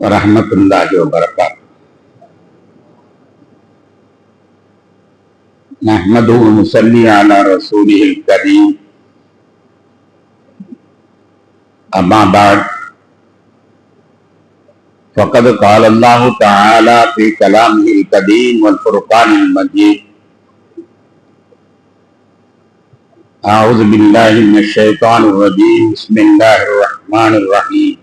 வரஹ்மத்துல்லாஹி வபரகாத்துஹு. நஹ்மதுஹு வ நுஸல்லி அலா ரசூலிஹில் கரீம். அம்மா பஅத். ஃபகத் கால அல்லாஹு தஆலா ஃபீ கலாமிஹில் கரீம் வல் ஃபுர்கானில் மஜீத். அஊது பில்லாஹி மினஷ் ஷைத்தானிர் ரஜீம். பிஸ்மில்லாஹிர் ரஹ்மானிர் ரஹீம்.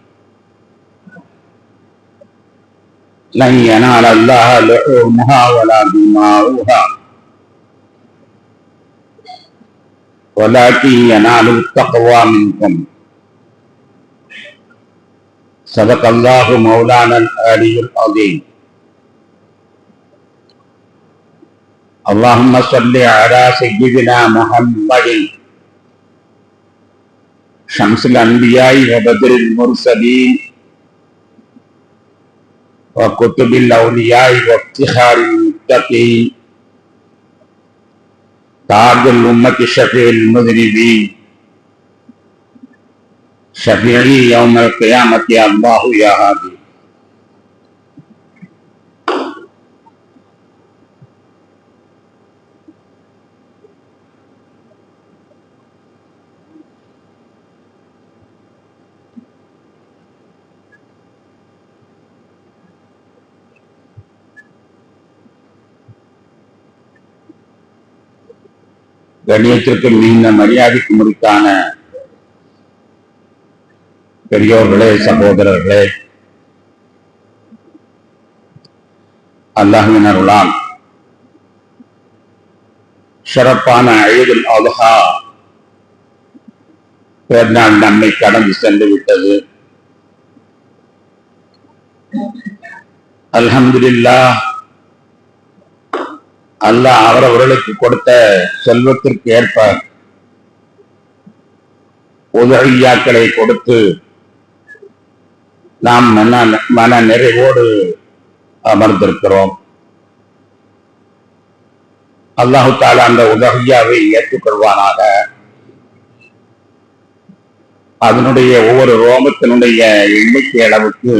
لن ينال الله لحومها ولا دماؤها ولكن يناله التقوى منكم. صدق الله مولانا العلي العظيم. اللهم صل على سيدنا محمد شمس الانبياء وبدر المرسلين وكتب الأولياء وافتخار المتقين تاج الأمة شفيع المذنبين شفيعي يوم القيامة يا الله يا هادي. கண்ணியத்திற்கு மிகுந்த மரியாதைக்கு முறித்தான பெரியோர்களே, சகோதரர்களே, அல்லாஹ்வின் அருளால் சிறப்பான ஈதுல் அத்ஹா பெருநாள் நம்மை கடந்து சென்று விட்டது. அல்ஹம்துலில்லாஹ். அல்லாஹ் அவரவர்களுக்கு கொடுத்த செல்வத்திற்கு ஏற்ப உதவியாக்களை கொடுத்து நாம் மன நிறைவோடு அமர்ந்திருக்கிறோம். அல்லாஹு தஆலா அந்த உதவியாவை ஏற்றுக்கொள்வானாக. அதனுடைய ஒவ்வொரு ரோமத்தினுடைய எண்ணிக்கை அளவுக்கு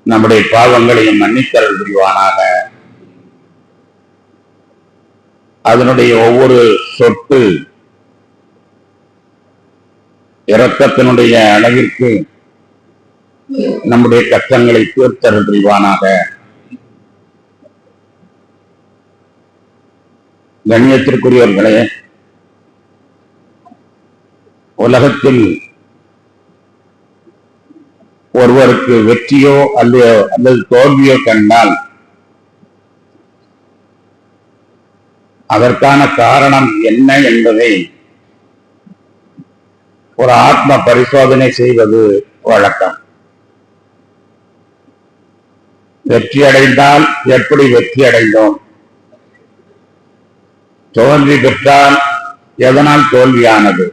நம்முடைய பாவங்களையும் மன்னித்தருள் புரிவானாக. அதனுடைய ஒவ்வொரு சொட்டு இரக்கத்தினுடைய அளவிற்கு நம்முடைய கஷ்டங்களை தீர்த்தருள் புரிவானாக. கண்ணியத்திற்குரியவர்களே, உலகத்தில் ஒருவருக்கு வெற்றியோ அல்லது தோல்வியோ கண்டால் அதற்கான காரணம் என்ன என்பதை ஒரு ஆத்ம பரிசோதனை செய்வது வழக்கம். வெற்றி அடைந்தால் எப்படி வெற்றி அடைந்தோம், தோல்வி பெற்றால் எதனால் தோல்வியானது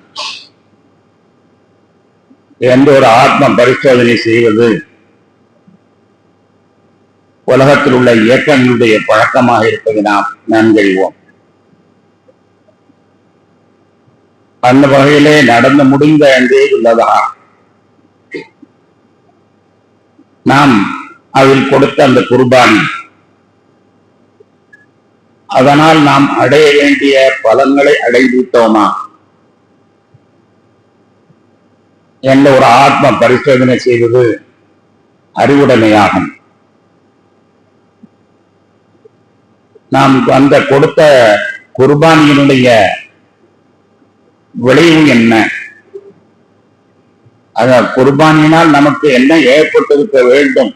என்று ஒரு ஆத்ம பரிசோதனை செய்வது உலகத்தில் உள்ள இயக்கங்களுடைய பழக்கமாக இருப்பதை நாம் நன்கறிவோம். அந்த வகையிலே நடந்து முடிந்த என்றே உள்ளதா நாம் அதில் கொடுத்த அந்த குர்பானி, அதனால் நாம் அடைய வேண்டிய பலன்களை அடைந்துவிட்டோமா என்ற ஒரு ஆத்ம பரிசோதனை செய்வது அறிவுடைமையாகும். நாம் அந்த கொடுத்த குர்பானியினுடைய விளைவு என்ன, அத குர்பானியினால் நமக்கு என்ன ஏற்பட்டிருக்க வேண்டும்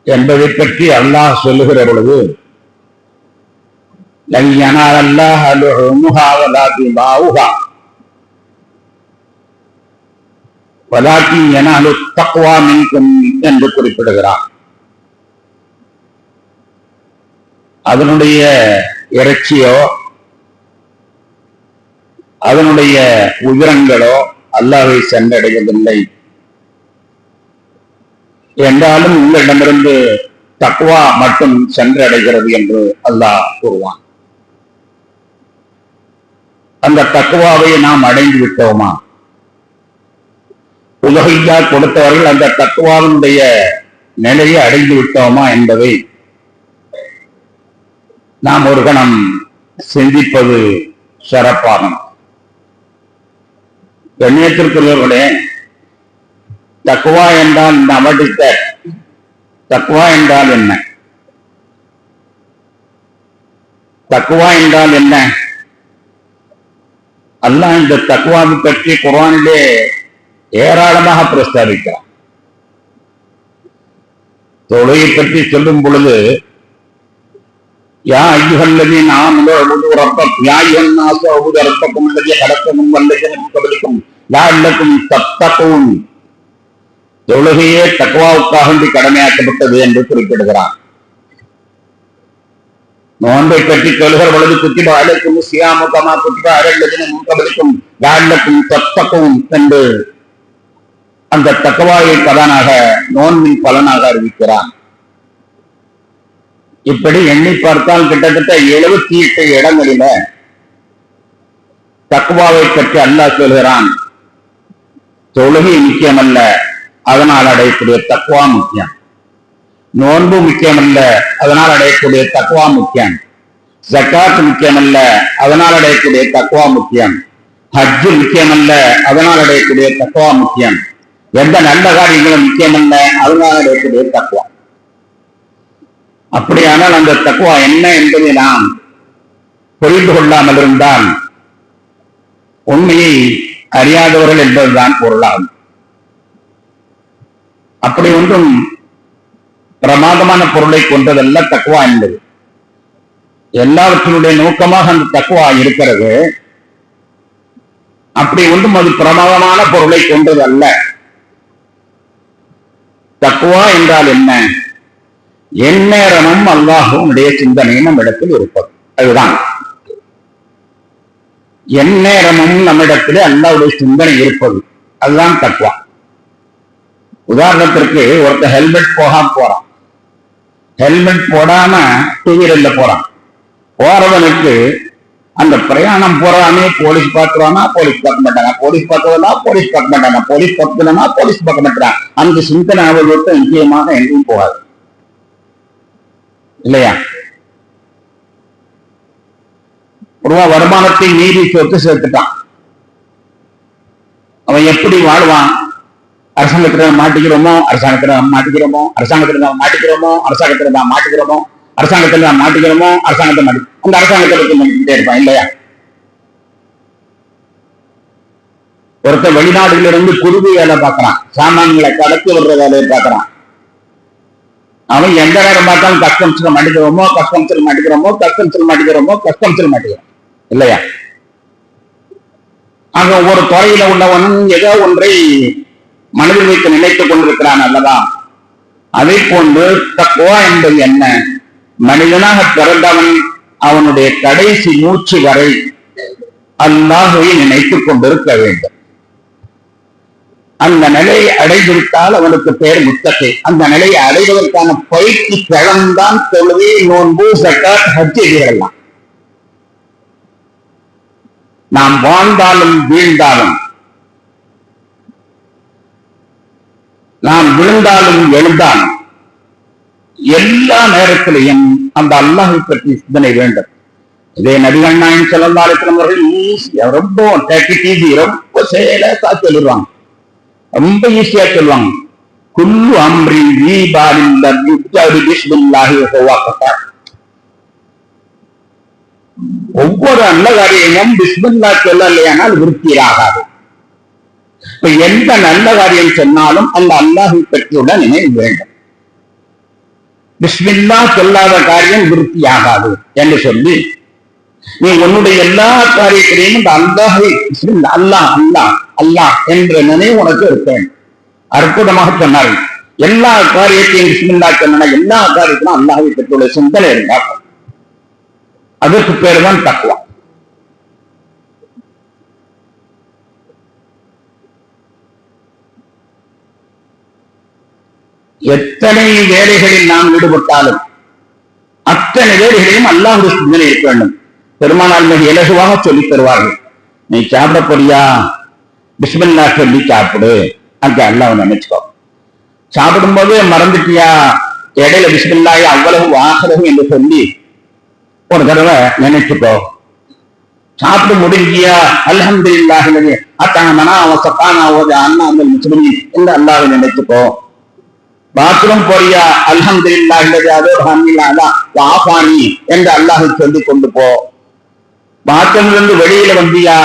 என்பதை பற்றி அல்லாஹ் சொல்லுகிற பொழுது, லன் யனால அல்லாஹ லுஹூமுஹா வலா திமாஉஹா வலாக்கின் யனாலு தக்வா மின்கும் என்று குறிப்பிடுகிறார். அதனுடைய இறைச்சியோ அதனுடைய உயிரங்களோ அல்லாஹ்வை சென்றடைவதில்லை என்றாலும் உங்களிடமிருந்து தக்வா மட்டும் சென்றடைகிறது என்று அல்லாஹ் கூறுவான். அந்த தக்வாவை நாம் அடைந்து விட்டோமா? உலகையா கொடுத்தவர்கள் அந்த தக்குவாவுடைய நிலையை அடைந்து விட்டோமா என்பதை நாம் ஒரு கணம் சிந்திப்பது சிறப்பாகும். கண்ணியத்திற்குரியவர்களே, தக்குவா என்றால் இந்த அவடித்த தக்குவா என்றால் என்ன? தக்குவா என்றால் என்ன? அல்லாஹ் இந்த தக்குவாவை பற்றி குர்ஆனிலே ஏராளமாக பிரஸ்தாபிக்கிறார். தொழுகை பற்றி சொல்லும் பொழுது யா அய்யுஹல்லதீன ஆமனூ உபுது ரப்பக்கும் யா அய்யுஹன் நாஸு உபுது ரப்பக்கும் அல்லதீ கலக்கக்கும் வல்லதீன மின் கப்லிக்கும் லஅல்லக்கும் தத்தகூன். தொழுகையே தக்வாவுக்காக கடமையாக்கப்பட்டது என்று குறிப்பிடுகிறார். நோன்பை பற்றி சொல்கிற பொழுது குத்திப அலைக்கும் ஸியாமு கமா குத்திப அலல்லதீன மின் கப்லிக்கும் லஅல்லக்கும் தத்தகூன் என்று அந்த தக்வாவை பலனாக நோன்பின் பலனாக அறிவிக்கிறார். இப்படி எண்ணி பார்த்தால் கிட்டத்தட்ட 78 இடங்களில தக்வாவை பற்றி அல்லாஹ் சொல்கிறான். தொழுகை முக்கியமல்ல, அதனால் அடையக்கூடிய தக்வா முக்கியம். நோன்பு முக்கியமல்ல, அதனால் அடையக்கூடிய தக்வா முக்கியம். ஜகாத் முக்கியமல்ல, அதனால் அடையக்கூடிய தக்வா முக்கியம். ஹஜ் முக்கியமல்ல, அதனால் அடையக்கூடிய தக்வா முக்கியம். எந்த நல்ல காரியங்களும் முக்கியமல்ல, அதனால் அடையக்கூடிய தக்வா. அப்படியானால் அந்த தக்வா என்ன என்பதை நாம் புரிந்து கொள்ளாமல் இருந்தால் உண்மையை அறியாதவர்கள் என்பதுதான் பொருளாகும். அப்படி ஒன்றும் பிரமாதமான பொருளை கொண்டதல்ல தக்வா என்பது. எல்லாவற்றினுடைய நோக்கமாக அந்த தக்வா இருக்கிறது. அப்படி ஒன்றும் அது பிரமாதமான பொருளை கொண்டது அல்ல. தக்வா என்றால் என்ன? எந்நேரமும் அல்லாஹ்வுடைய சிந்தனையும் நம்மிடத்தில் இருப்பது. அதுதான் எந்நேரமும் நம்மிடத்திலே அல்லாஹ்வுடைய சிந்தனை இருப்பது. அதுதான் தக்வா. உதாரணத்திற்கு ஒருத்தர் ஹெல்மெட் போகாம போறான். ஹெல்மெட் போடாம டூ வீலர்ல போறான். போறவனுக்கு அந்த பிரயாணம் போறானே போலீஸ் பார்த்துருவானா, போலீஸ் பார்க்க மாட்டாங்க, போலீஸ் பார்க்கறதா போலீஸ் பார்க்க மாட்டாங்க, போலீஸ் பார்க்கலன்னா போலீஸ் பார்க்க மாட்டாங்க. அந்த சிந்தனை அவர்களுக்கு நிச்சயமாக எங்கும் போகாது, இல்லையா? ரூபா வருமானத்தை மீறி சொத்து சேர்த்துட்டான். அவன் எப்படி வாழ்வான்? அரசாங்கத்துல மாட்டிக்கிறோமோ, அரசாங்கத்துல மாட்டிக்கிறோமோ, அரசாங்கத்துல மாட்டிக்கிறோமோ, அரசாங்கத்துல தான் மாட்டிக்கிறோமோ, அரசாங்கத்துல மாட்டிக்கிறோமோ, அரசாங்கத்தை மாட்டி அந்த அரசாங்கத்தை பற்றி மாட்டிக்கிட்டே இருப்பான், இல்லையா? ஒருத்தர் வெளிநாடுகளிலிருந்து குருவி வேலை பார்க்கறான், சாமான்களை கடத்தி வர்ற வேலையை பார்க்கறான். அவன் எந்த நேரம் பார்த்தாலும் கஸ்டம்ஸ்ல மாட்டிக்கிறோமோ, கஸ்டம்ஸ்ல மாட்டிக்கிறோமோ, கஸ்டம்ஸ்ல மாட்டிக்கிறோமோ, கஸ்டம்ஸ்ல மாட்டிக்கிறோம், இல்லையா? ஆக ஒரு துறையில உள்ளவனும் ஏதோ ஒன்றை மனதில் வைத்து நினைத்துக் கொண்டிருக்கிறான் அல்லவா? அதை போன்று தக்வா என்பது என்ன? மனிதனாக பிறந்தவன் அவனுடைய கடைசி மூச்சு வரை அல்லாஹ்வை நினைத்துக் கொண்டிருக்க வேண்டும். அந்த நிலையை அடைந்துவிட்டால் அவனுக்கு பேர் முத்தகி. அந்த நிலையை அடைவதற்கான பயிற்சி களம்தான் தொழுகை, நோன்பு, ஜகாத், ஹஜ் இதெல்லாம். நாம் வாழ்ந்தாலும் வீழ்ந்தாலும், நாம் விழுந்தாலும் எழுந்தாலும் எல்லா நேரத்திலையும் அந்த அல்லாஹை பற்றி சிந்தனை வேண்டும். இதே நபிகள் நாயகம் ஸல்லல்லாஹு அலைஹி வஸல்லம் அவர்கள் ஈஸியா ரொம்ப ரொம்ப சேலஸா சொல்லிடுவாங்க, ரொம்ப ஈஸியா சொல்லுவாங்க. குல்லு அம்ரின் வீபாலின் யுப்தஅு பிஸ்மில்லாஹி வ ஹுவ கஃபார். ஒவ்வொரு நல்ல காரியமும் பிஸ்மில்லாஹ் சொல்லலையானால் விருத்தியாகாது. இப்ப எந்த நல்ல காரியம் சொன்னாலும் அந்த அல்லாஹை பற்றியுள்ள நினைவு வேண்டும். பிஸ்மில்லாஹ் சொல்லாத காரியம் விருத்தியாகாது என்று சொல்லி நீ உன்னுடைய எல்லா காரியத்திலையும் இந்த அல்லாஹை அல்லாஹ் அல்லாஹ் அல்லாஹ் என்ற நினைவு உனக்கு இருக்க வேண்டும். அற்புதமாக சொன்னார்கள். எல்லா காரியத்தையும் பிஸ்மில்லாஹ் சொன்னா எல்லா காரியத்திலும் அல்லாஹை பற்றியுள்ள சிந்தனை இருந்தா அதற்கு பேர் தான் தக்வா. எத்தனை வேலைகளில் நாம் ஈடுபட்டாலும் அத்தனை வேலைகளையும் அல்லாஹ்வுடைய சிந்தனை இருக்க வேண்டும். பெருமானார் மிக இலகுவாக சொல்லித் தருவார்கள். நீ சாப்பிட போறியா, பிஸ்மில்லாஹ் சொல்லி சாப்பிடு, அங்க அல்லாஹ் நினைச்சுக்கோ. சாப்பிடும்போது மறந்துட்டியா, இடையில பிஸ்மில்லாஹி அவ்வளவு வாசலகு என்று சொல்லி ஒரு தடவை நினைச்சுக்கோ. சாப்பிட்டு முடிஞ்சியா அல்ஹம்துலில்லாஹி அல்லதி அத்அமனா வ ஸகானா வ ஜஅல்னா மினல் முஸ்லிமீன் என்று அல்லாஹ்வை நினைச்சுக்கோ. பாத்ரூம் போறியா அல்ஹம்துலில்லாஹி அல்லதி அதோஹானில்லா வ ஆஃபானி என்று அல்லாஹ்வை சொல்லி கொண்டு போ. பாத்ரூம்ல வெளியில வந்தியா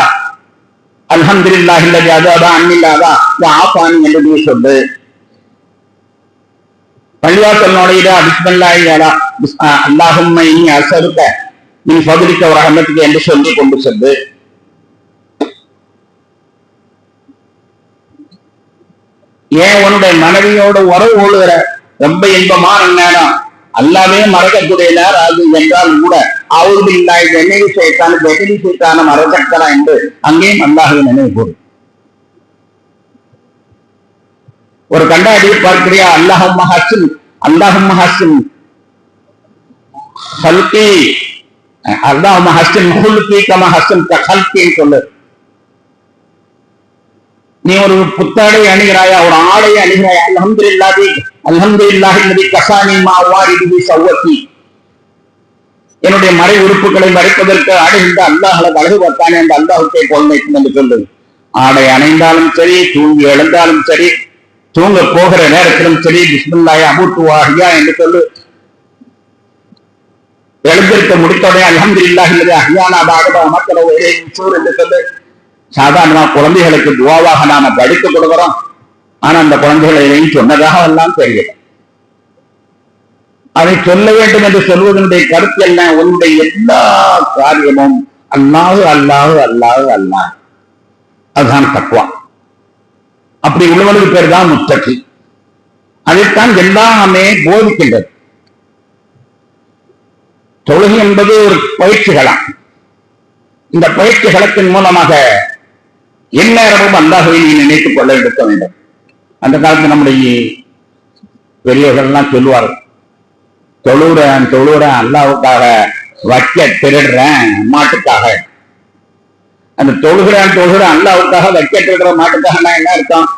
அல்ஹம்துலில்லாஹி அல்லதி அதோஹானில்லா வ ஆஃபானி என்று நீ சொல்லு. பள்ளிவாசல் நுழையிடா பிஸ்மில்லாஹி அல்லாஹும்ம இன்னி அஸ்அலுக மின் ஃபத்லிக வ ரஹ்மத்திக என்று சொல்லி கொண்டு சென்று ஏன் உன்னுடைய மனைவியோட உறவு கொள்ளுகிற ரொம்ப இன்பமான நேரம் அல்லாவே மறக்கக்கூடிய நேரம் அது என்றால் கூட அவுது இல்லாய் நினைவு செய்தான வெகுதி செய்தான மறக்கலாம் என்று அங்கேயும் அல்லாஹை நினைவு கூறும். ஒரு கண்டாடியை பார்க்கிறியா அல்லாஹும்ம ஹஸ்ஸின் அல்லாஹும்ம ஹஸ்ஸின் ஹல்கி அல்லாஹும்ம ஹஸ்ஸின் ஹுல்கி கமா ஹஸ்ஸின் கல்கின்னு சொல்லு. நீ ஒரு புத்தாடை அணிகிறாயா, ஒரு ஆடை அணிகிறாயா, அல்ஹம்துலில்லாஹி அல்ஹம்துலில்லாஹி அல்லதி கஸானி மா வாரிதி சவ்வதி, என்னுடைய மறை உறுப்புகளை மறைப்பதற்கு அடைந்த அல்லாஹ் அழகு பார்த்தானே அந்த அல்லாஹுக்கே கொள்ளைக்கும் என்று சொல்லு. ஆடை அணைந்தாலும் சரி, தூங்கி எழுந்தாலும் சரி, தூங்க போகிற நேரத்திலும் சரி பிஸ்மில்லாஹி அபூத்துவாஹியா என்று சொல்லு. எழுந்திருக்க முடித்தவுடனே அல்ஹம்துலில்லாஹி அல்லதி அஹ்யானா பஅத மக்ர வ இலைஹி நுஷூர் என்று சொல்லு. சாதாரணமா குழந்தைகளுக்கு துவாவாக நாம படித்து கொடுக்கிறோம். ஆனா அந்த குழந்தைகளை எதையும் சொன்னதாக எல்லாம் தெரியல. அதை சொல்ல வேண்டும் என்று சொல்வதனுடைய கருத்து என்ன? உன்னுடைய எல்லா காரியமும் அல்லாஹு அல்லாஹு அல்லாஹு அல்லாஹ், அதுதான் தக்வா. அப்படி உள்ளவனுக்கு பேர் தான் முத்தகி. அதைத்தான் எல்லாமே போதிக்கின்றது. தொழுகை என்பது ஒரு பயிற்சிகளம். இந்த பயிற்சி களத்தின் மூலமாக எந்நேரமும் அல்லாஹ்வை நீ நினைத்துக் கொள்ள எடுக்க வேண்டும். அந்த காலத்தில் நம்முடைய பெரியவர்கள் எல்லாம் சொல்லுவார்கள், தொழுறேன் அல்லாஹ்வுக்காக, வைக்க திருடுறேன் மாட்டுக்காக. அந்த தொழுகிறேன் அல்லாஹ்வுக்காக, வைக்க திருடுற மாட்டுக்காக என்ன அர்த்தம்?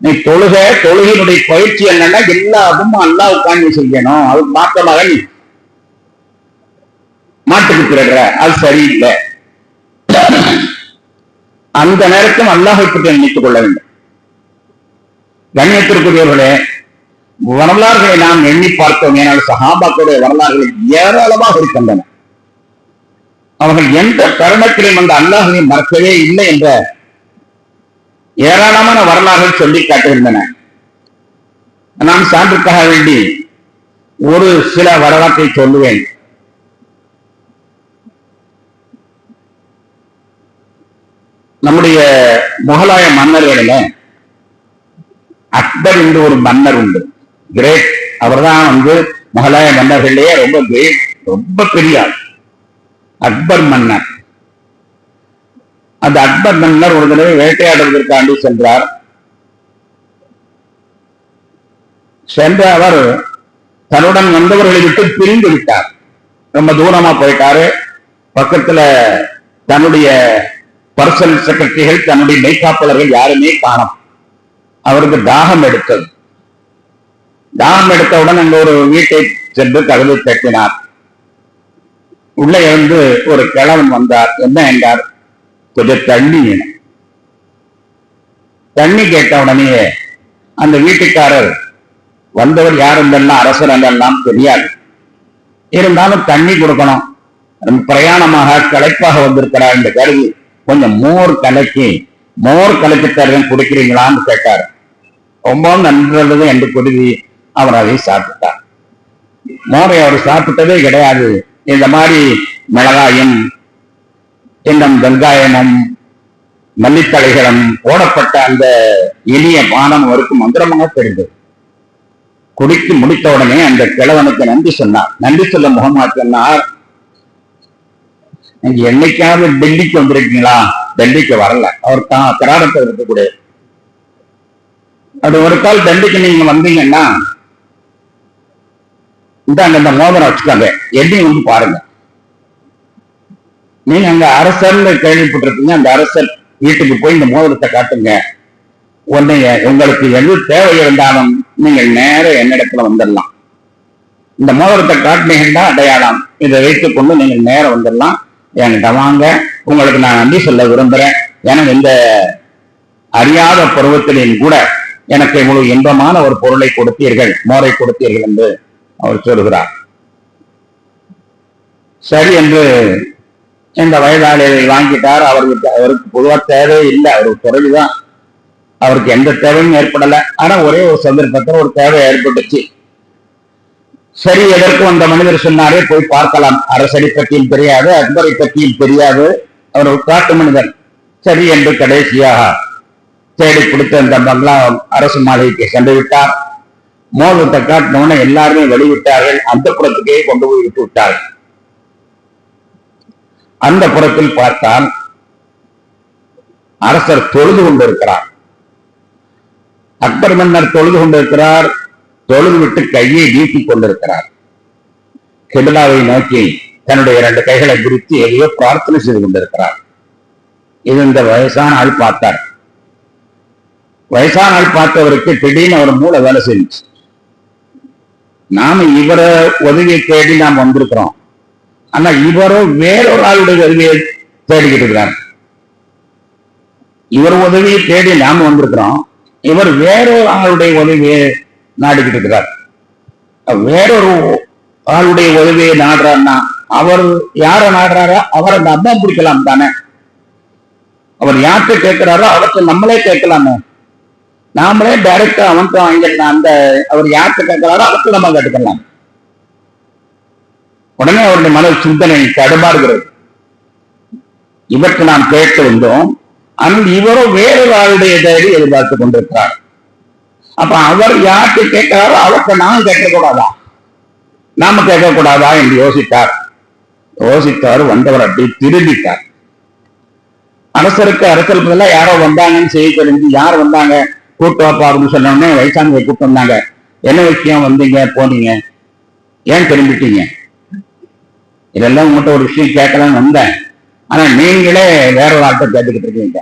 நீ தொழுகையினுடைய பயிற்சி என்னன்னா எல்லாரும் அல்லாஹ்வுக்காக நீ செய்யணும். அது மாற்றமாக நீ மாட்டுக்கு திருடுற, அது சரியில்லை. அந்த நேரத்தில் அல்லாஹை பற்றி நினைத்துக் கொள்ள வேண்டும். கண்ணியத்திற்குரியவர்களே, வரலாறுகளை நாம் எண்ணி பார்த்தோம். ஏனால் சஹாபாக்களுடைய வரலாறுகள் ஏராளமாக இருக்கின்றன. அவர்கள் எந்த தருணத்திலும் அந்த அல்லாஹை மறக்கவே இல்லை என்ற ஏராளமான வரலாறுகள் சொல்லி காட்டுகின்றன. நான் சான்றுக்காக வேண்டி ஒரு சில வரலாற்றை சொல்லுவேன். நம்முடைய முகலாய மன்னர்களில அக்பர் என்று ஒரு மன்னர் உண்டு, கிரேட். அவர் தான் முகலாய மன்னர்களிலேயே ரொம்ப கிரேட், ரொம்ப பெரிய அக்பர் மன்னர். அந்த அக்பர் மன்னர் ஒரு தடவை வேட்டையாடுவதற்காண்டி சென்றார். சென்ற அவர் தன்னுடன் வந்தவர்களை விட்டு பிரிந்து விட்டார். ரொம்ப தூரமா போயிட்டாரு. பக்கத்துல தன்னுடைய பர்சனல் செக்ரட்டரிகள், தன்னுடைய மெய்காப்பாளர்கள் யாருமே காணும். அவருக்கு தாகம் எடுத்தது. தாகம் எடுத்தவுடன் அங்க ஒரு வீட்டை சென்று கதவை தட்டினார். உள்ளே இருந்து ஒரு கிழவன் வந்தார். என்ன என்றார்? கொஞ்சம் தண்ணி வேணும். தண்ணி கேட்ட உடனே அந்த வீட்டுக்காரர், வந்தவர் யார் என்றெல்லாம் அரசர் என்றெல்லாம் தெரியாது, இருந்தாலும் தண்ணி கொடுக்கணும், பிரயாணமாக களைப்பாக வந்திருக்கிறார் என்று கருதி கொஞ்சம் மோர் கலக்கி தருவேன், குடிக்கிறீங்களான்னு கேட்டார். ரொம்ப நன்றது என்று குருதி அவர் அதை சாப்பிட்டார். மோரை அவர் சாப்பிட்டதே கிடையாது. இந்த மாதிரி மிளகாயும் இன்னும் வெங்காயமும் மல்லித்தலைகளும் போடப்பட்ட அந்த இனிய பானம் அவருக்கு மந்திரமாக தெரிந்தது. குடித்து முடித்த உடனே அந்த கிழவனுக்கு நன்றி சொன்னார். நன்றி சொல்ல முகமது சொன்னார், நீங்க என்னைக்காவது டெல்லிக்கு வந்திருக்கீங்களா? டெல்லிக்கு வரல. அவர் கராரத்தில் இருக்கக்கூடிய அது ஒரு கால் டெல்லிக்கு நீங்க வந்தீங்கன்னா இந்த மோதிரம் வச்சுக்காங்க, எண்ணி பாருங்க. நீங்க அங்க அரசர்னு கேள்விப்பட்டிருக்கீங்க, அந்த அரசர் வீட்டுக்கு போய் இந்த மோதிரத்தை காட்டுங்க. உங்களுக்கு எது தேவை இருந்தாலும் நீங்கள் நேர என்னிடத்துல வந்துடலாம். இந்த மோதிரத்தை காட்டினீங்கன்னா அடையாளம், இதை வைத்துக் கொண்டு நீங்கள் நேரம் வந்துடலாம், என்கிட்ட வாங்க, உங்களுக்கு நான் நன்றி சொல்ல விரும்புறேன். எனக்கு இந்த அறியாத பருவத்திலேயும் கூட எனக்கு இவ்வளவு இன்பமான ஒரு பொருளை கொடுத்தீர்கள், மோரை கொடுத்தீர்கள் என்று அவர் சொல்கிறார். சரி என்று இந்த வயதாளியை வாங்கிட்டார். அவருக்கு பொதுவாக தேவை இல்லை, அவருக்கு குறைவுதான், அவருக்கு எந்த தேவையும் ஏற்படலை. ஆனா ஒரே ஒரு சந்தர்ப்பத்தில் ஒரு தேவை ஏற்பட்டுச்சு. சரி, எதற்கும் அந்த மனிதர் சொன்னாரே, போய் பார்க்கலாம், அரசடி பற்றியும் தெரியாது, அக்பரை பற்றியும் தெரியாது, அவர் ஒரு காட்டு மனிதர். சரி என்று கடைசியாக தேடி கொடுத்த அந்த பங்களா அரசு மாளிகைக்கு சென்று விட்டார். மோதத்தை காட்டினவுடனே எல்லாருமே வெளிவிட்டார்கள், அந்த புறத்துக்கே கொண்டு போய் விட்டு விட்டார்கள். அந்த புறத்தில் பார்த்தால் அரசர் தொழுது கொண்டிருக்கிறார். அக்பர் மன்னர் தொழுது கொண்டிருக்கிறார். தொழுது விட்டு கையை நீட்டிக் கொண்டிருக்கிறார். கிபிலாவை நோக்கி தன்னுடைய 2 கைகளை குறித்து எதையோ பிரார்த்தனை செய்து கொண்டிருக்கிறார். இது இந்த வயசான ஆள் பார்த்தார். வயசான ஆள் பார்த்தவருக்கு திடீர்னு அவர் மூளை வேலை செஞ்சு, நாம இவரை உதவியை தேடி நாம் வந்திருக்கிறோம், ஆனா இவரோ வேறொரு ஆளுடைய உதவியை தேடிக்கிட்டு இருக்கிறார். இவர் உதவியை தேடி நாம வந்திருக்கிறோம், இவர் வேறொரு ஆளுடைய உதவியை நாடிக்கிட்டு இருக்கிறார். வேறொரு ஆளுடைய உதவியை நாடுறாருன்னா அவர் யார நாடுறாரோ அவரை நம்ம பிடிக்கலாம் தானே. அவர் யார்கிட்ட கேட்கிறாரோ அவற்றை நம்மளே கேட்கலாமே. நாமளே டைரக்டா அவன்கிட்ட வாங்கிடலாம். அந்த அவர் யார்கிட்ட கேட்கிறாரோ அவற்றை நம்ம கேட்டுக்கலாம். உடனே அவருடைய மன சிந்தனை தடுமாறுகிறது. இவற்றை நாம் கேட்டு வந்தோம், ஆனால் இவரோ வேறொரு ஆளுடைய தேடி எதிர்பார்த்து கொண்டிருக்கிறார். அப்ப அவர் யார்கிட்ட கேட்கிறாரோ அவற்றை நாம் கேட்கக்கூடாதா, நாம கேட்கக்கூடாதா என்று யோசித்தார். யோசித்தார், வந்தவர் அப்படி திரும்பிட்டார். அரசருக்கு அரசல் பதிலாக யாரோ வந்தாங்கன்னு செய்ய தெரிஞ்சு, யார் வந்தாங்க, கூட்டு வாப்பா அப்படின்னு சொன்னோடனே வயசானவை கூப்பிட்டு வந்தாங்க. என்ன விஷயம் வந்தீங்க, போனீங்க, ஏன் திரும்பிட்டீங்க? இதெல்லாம் உங்கள்கிட்ட ஒரு விஷயம் கேட்கலான்னு வந்தேன், ஆனா நீங்களே வேற ஒரு ஆள்கிட்ட கேட்டுக்கிட்டு இருக்கீங்க.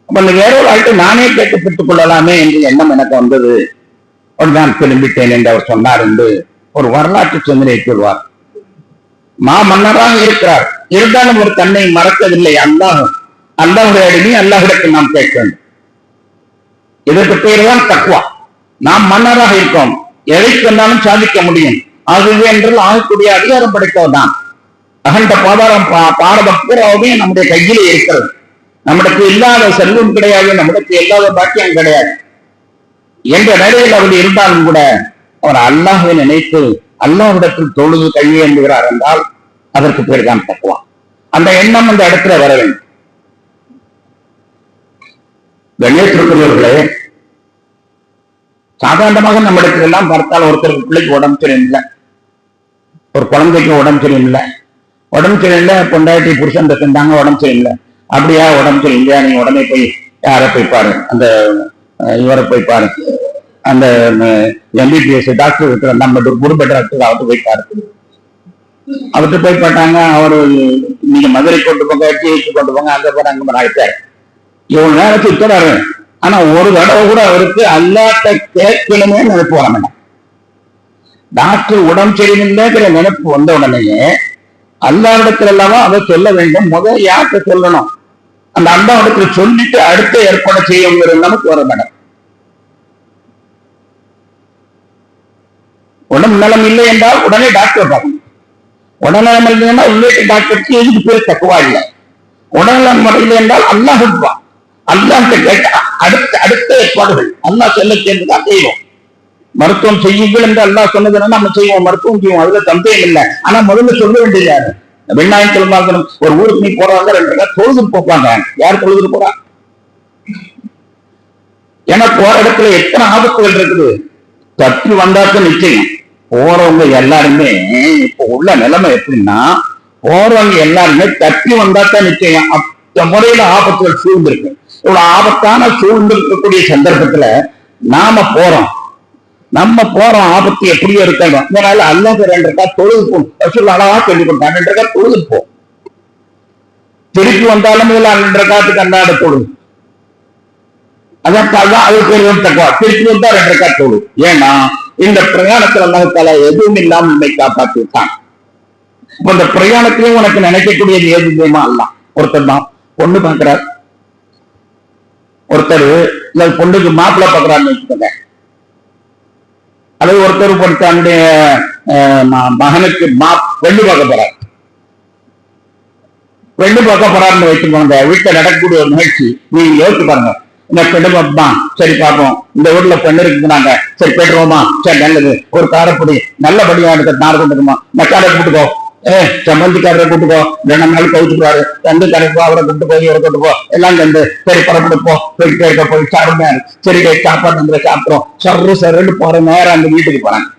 அப்ப இந்த வேற ஒரு ஆள்கிட்ட நானே கேட்டு பெற்றுக் கொள்ளலாமே என்று எண்ணம் எனக்கு வந்தது. நான் திரும்பிட்டேன் என்று அவர் சொன்னார் என்று ஒரு வரலாற்று சிந்தனையை சொல்வார். மன்னராக இருக்கிறார், இருந்தாலும் ஒரு தன்னை மறக்கவில்லை. அல்லாஹ்வுடைய அடிமை, அல்லாஹ்விடத்தில் நாம் கேட்க வேண்டும். இதற்கு பேர் தான் தக்வா. நாம் மன்னராக இருக்கோம், எதை சொன்னாலும் சாதிக்க முடியும். ஆகவே என்றால் ஆகக்கூடிய அதிகாரம் படைத்தவர் தான். அகண்ட பாரதம் பூராவுமே நம்முடைய கையிலே இருக்கிறது. நம்மளுக்கு இல்லாத செல்வம் கிடையாது, நம்மளுக்கு இல்லாத பாக்கியம் கிடையாது என்ற நிலையில் அவர் இருந்தாலும் கூட அவர் அல்லாஹ்வை நினைத்து அல்லாஹ்விடத்தில் தொழுது கையேந்துகிறார் என்றால் அதற்கு பேர் தான் தக்வா. அந்த எண்ணம் அந்த இடத்துல வர வேண்டும். கண்ணியத்திற்குரியவர்களே, சாதாரணமாக நம்ம இடத்துல எல்லாம் பார்த்தால் ஒருத்தருக்கு பிள்ளைக்கு உடம்பு சரியில்லை, ஒரு குழந்தைக்கு உடம்பு சரியில்லை, பொண்டாட்டி புருஷன் இருந்தாங்க, உடம்பு சரியில்லை. அப்படியா, உடம்பு சரியில்லையா, நீங்க உடனே போய் யாரை போய் பாரு, அந்த இவரை போய் பாரு, அந்த எம்பிபிஎஸ் டாக்டர் இருக்கிற நம்ம குருபெட்ட டாக்டர் அவர்கிட்ட போய் பாரு. அவர்கிட்ட போய் பார்த்தாங்க. அவரு நீங்க மதுரை கொண்டு போங்க, டிஐக்கு கொண்டு போங்க, அங்க போற அங்க ஆயிட்டாரு. இவ்வளவு நேரத்துக்கு இருக்கிறாரு, ஆனா ஒரு தடவை கூட அவருக்கு அல்லாட்ட கேட்கணுமே நினைப்பு வர வேண்டாம். டாக்டர் உடம்பு சரியில்லைங்கிற நினைப்பு வந்த உடனேயே அல்லாவிடத்துல இல்லாம அதை சொல்ல வேண்டும். முதல் யார்கிட்ட சொல்லணும், அந்த அல்லாவிடத்துல சொல்லிட்டு அடுத்த ஏற்பாடு செய்யுங்கிற நமக்கு வர வேண்டாம். உடம்பு நலம் இல்லை என்றால் உடனே டாக்டர் பார்க்கணும். உடல்நலம் இல்லைன்னா உள்ளே டாக்டருக்கு எதுக்கு பேர் தக்குவா இல்லை. உடல்நலம் இல்லை என்றால் அல்லாஹ் இருப்பான். அல்லாஹ்கிட்ட கேட்டா அடுத்த ஏற்பாடுகள் அல்லாஹ் சொல்ல சேர்ந்துதான் செய்வோம். மருத்துவம் செய்யுங்கள் என்று அல்லாஹ் சொன்னதுன்னா நம்ம செய்வோம், மருத்துவம் செய்வோம், அதுல சந்தேகம் இல்லை. ஆனா முதல்ல சொல்ல வேண்டியது யாரு? வெண்ணாயம் சொல்லுவாங்க, ஒரு ஊருக்கு நீ போறாங்க 2 தொழுதுட்டு போப்பாங்க. யார் தொழுதுட்டு போறா? ஏன்னா போற இடத்துல எத்தனை ஆபத்துகள் இருக்குது. தப்பி வந்தாக்க நிச்சயம் போறவங்க எல்லாருமே, இப்ப உள்ள நிலைமை எப்படின்னா, போறவங்க எல்லாருமே தப்பி வந்தாக்க நிச்சயம் அந்த முறையில ஆபத்துகள் சூழ்ந்திருக்கு. இவ்வளவு ஆபத்தான சூழ்ந்திருக்கக்கூடிய சந்தர்ப்பத்துல நாம போறோம், நம்ம போறோம், ஆபத்து எப்படியோ இருக்கணும். அதனால அல்லாஹ் 2 தொழுது போகும். அழகா சொல்லிக் கொடுத்தாங்க, 2 தொழுது போ. திருப்பி வந்தாலும் 2 கண்டாட தொழுது. அதற்காக அது பேர் தக்குவா. திருப்பி வந்தா 2 ரக்காத் தொழு. ஏன்னா இந்த பிரயாணத்துல அல்லாஹ்தாலா எதுவும் இல்லாமல் உன்னை காப்பாற்றி விட்டான். இப்ப இந்த பிரயாணத்திலையும் உனக்கு நினைக்கக்கூடியது ஏது தெரியுமா? அல்லாஹ் ஒருத்தர் தான் பொண்ணு பாக்குறார், ஒருத்தர் இல்ல பொண்ணுக்கு மாப்பிள்ளை பாக்குறாருன்னு வச்சுக்கோங்க, அல்லது ஒருத்தர் தன்னுடைய மகனுக்கு பெண்ணு பார்க்க போறார், பெண்ணு பார்க்க போறாருன்னு வச்சுக்கோங்க. வீட்டுல நடக்கக்கூடிய ஒரு நிகழ்ச்சி நீங்க யோசிச்சு பாருங்க. இந்த பெண்ணு பார்ப்பான், சரி பார்ப்போம், இந்த ஊர்ல பெண்ணு இருக்குறாங்க, சரி போயிட்டுருவோமா, சரி நல்லது, ஒரு காரப்பொடி நல்லபடியா எடுத்து நார் கொண்டுக்குமா, மக்காரை கூட்டுக்கோ, சம்பந்திக்காரரை கூட்டுக்கோ, 2 நாள் கவுத்துக்குவாரு, 2 கரைப்போ, அவரை கூட்டு போய் இவரை கூட்டு போ, எல்லாம் கண்டு சரி பரப்பிடுப்போ, போயிட்டே இருக்க போய் சாப்பிடுங்க, சரி சாப்பாடு வந்து சாப்பிட்றோம், சர்ரு சருன்னு போற நேரம் அந்த வீட்டுக்கு போறாங்க.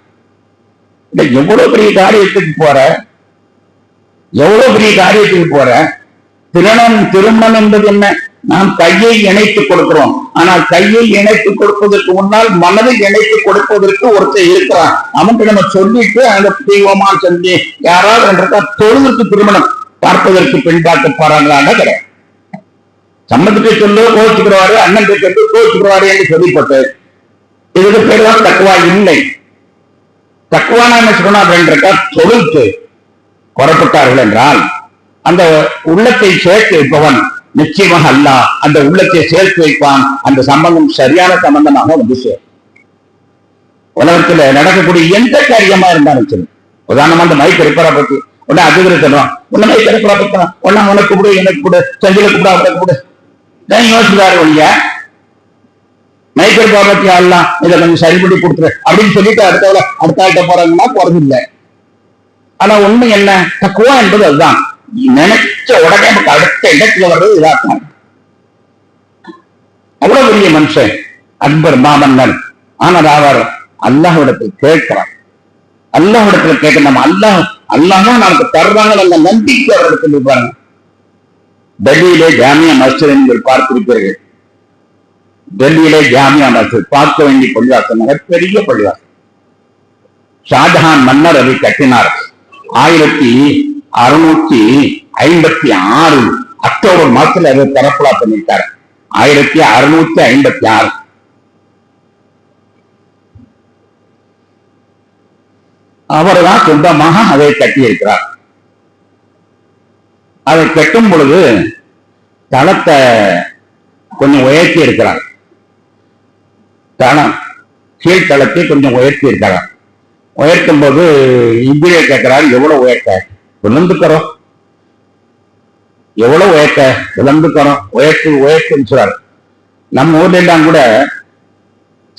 இல்ல எவ்வளவு பெரிய காரியத்துக்கு போற, எவ்வளவு பெரிய காரியத்துக்கு போற. திருமணம் என்பது என்ன? நாம் கையை இணைத்து கொடுக்கிறோம். ஆனால் கையை இணைத்து கொடுப்பதற்கு முன்னால் மனதை இணைத்து கொடுப்பதற்கு ஒருத்தர் இருக்கிறான். அவனுக்கு நம்ம சொல்லிட்டு அந்த தெய்வமா சொல்லி யாராவது தொழுதுக்கு திருமணம் பார்ப்பதற்கு பெண் பார்க்க போறாங்களான்னு கிடையாது. சம்மத்துக்கு சொல்லு கோச்சுக்கிறவாரு, அண்ணன் சொல்லு கோச்சுக்கிறவாரு என்று சொல்லிப்பட்டு இதுக்கு பேர் தான் தக்குவா இல்லை. தக்குவானா என்ன சொன்னா 2 ரக்காத் தொழுத்து புறப்பட்டார்கள் என்றால் அந்த உள்ளத்தை சேர்த்து வைப்பவன் நிச்சயமாக அல்லாஹ் அந்த உள்ளத்தை சேர்த்து வைப்பான். அந்த சம்பந்தம் சரியான சம்பந்தமாக வந்து சேரும். உலகத்துல நடக்கக்கூடிய எந்த காரியமா இருந்தாலும் சரி, உதாரணமா அந்த மைக் ரிப்பரா பத்தி உடனே அதிகரிச்சிடறோம், உன்ன மைக் ரிப்பரா பத்தான் உடனே அவனுக்கு கூப்பிடு, எனக்கு கூப்பிடு, செஞ்சில கூப்பிடு, அவரை கூப்பிடு, யோசிச்சுதாரு ஒழிய மைக் ரிப்பரா பத்தி ஆடலாம், இதை கொஞ்சம் சரி பண்ணி கொடுத்துரு அப்படின்னு சொல்லிட்டு அடுத்த ஆள்கிட்ட போறாங்கன்னா போறது இல்லை. ஆனா உண்மை என்ன? தக்குவா என்பது அதுதான். நினைச்ச உடனே நமக்கு அடுத்த இடத்துல வர்றது இதாத்தான். அவ்வளவு பெரிய மனுஷன் அக்பர் மாமன்னன். ஆனால் அவர் அல்லாஹ்விடத்தில் கேட்கிறார். அல்லாஹ்விடத்துல கேட்க நம்ம அல்லாஹ் நமக்கு தர்றாங்க நல்ல நம்பிக்கை அவரிடத்தில் இருப்பாங்க. டெல்லியிலே ஜாமியா மஸ்ஜித் நீங்கள் பார்த்திருப்பீர்கள். டெல்லியிலே ஜாமியா மஸ்ஜித் பார்க்க வேண்டிய பள்ளிவாசல், மிகப்பெரிய பள்ளிவாசல். ஷாஜஹான் மன்னர் அதை கட்டினார். 1656 அக்டோபர் மாசத்துல அதை தரப்புலா பண்ணிட்டார். 1656 அவர்தான் சொந்தமாக அதை கட்டியிருக்கிறார். அதை கட்டும் பொழுது தளத்தை கொஞ்சம் உயர்த்தி இருக்கிறார். தளம் கீழ்த்தளத்தை கொஞ்சம் உயர்த்தி இருக்கிறார். உயர்த்தும் போது இன்ஜினியர் கேட்கிறார், எவ்வளவு உயர்த்த? விழுந்துக்கிறோம். எவ்வளவு உயர்த்த? விழுந்துக்கிறோம். உயர்த்துன்னு சொல்றாரு. நம்ம ஊர்ல எல்லாம் கூட